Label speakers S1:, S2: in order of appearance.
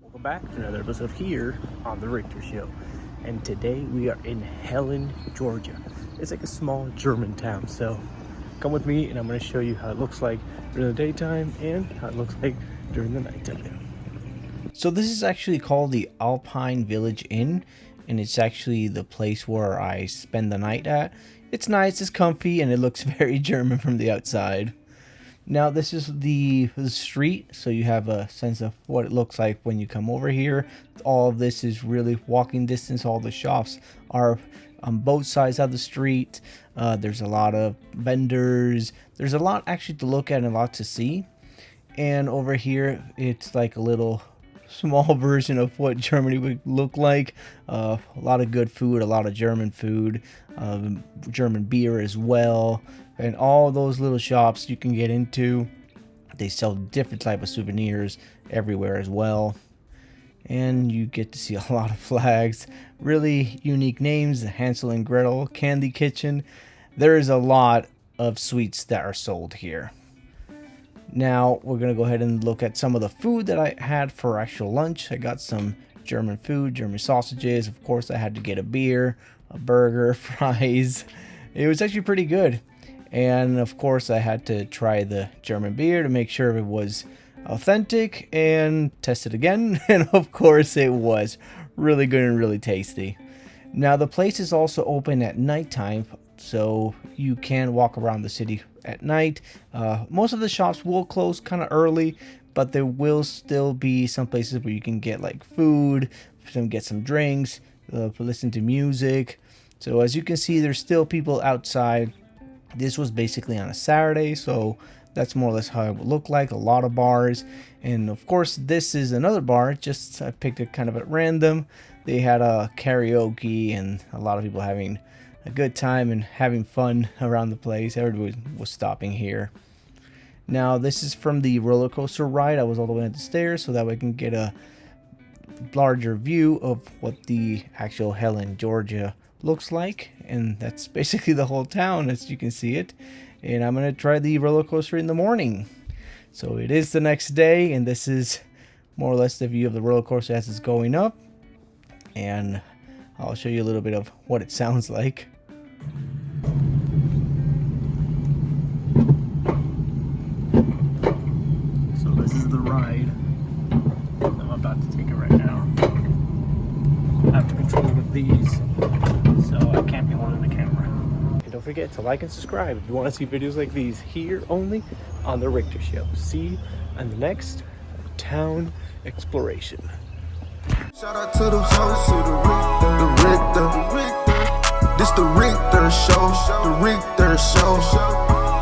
S1: Welcome back to another episode here on the Richter Show. And today we are in Helen, Georgia. It's like a small German town, so come with me and I'm going to show you how it looks like during the daytime and how it looks like during the nighttime. So this is actually called the Alpine Village Inn, and it's actually the place where I spend the night at. It's nice, it's comfy, and it looks very German from the outside. Now this is the street, so you have a sense of what it looks like when you come over here. All of this is really walking distance. All the shops are on both sides of the street. There's a lot of vendors. There's a lot actually to look at and a lot to see. And over here, it's like a little small version of what Germany would look like. A lot of good food, a lot of German food, German beer as well. And all those little shops you can get into. They sell different type of souvenirs everywhere as well. And you get to see a lot of flags. Really unique names. Hansel and Gretel, Candy Kitchen. There is a lot of sweets that are sold here. Now we're going to go ahead and look at some of the food that I had for actual lunch. I got some German food, German sausages. Of course I had to get a beer, a burger, fries. It was actually pretty good. And of course I had to try the German beer to make sure it was authentic and test it again. And of course it was really good and really tasty. Now the place is also open at nighttime, so you can walk around the city at night. Most of the shops will close kind of early, but there will still be some places where you can get like food, get some drinks, listen to music. So as you can see, there's still people outside. This was basically on a Saturday, so that's more or less how it would look like. A lot of bars, and of course this is another bar. Just I picked it kind of at random. They had a karaoke and a lot of people having a good time and having fun around the place. Everybody was stopping here. Now this is from the roller coaster ride. I was all the way at the stairs so that way I can get a larger view of what the actual Helen, Georgia looks like, and that's basically the whole town as you can see it. And I'm gonna try the roller coaster in the morning. So it is the next day, and this is more or less the view of the roller coaster as it's going up, and I'll show you a little bit of what it sounds like. So this is the ride. I'm about to take it right now. I have to control it with these, so I can't be holding the camera. And don't forget to like and subscribe if you want to see videos like these here only on the Richter Show. See you on the next town exploration.
S2: Shout out to the host of the Richter. This the Richter Show. The Richter Show.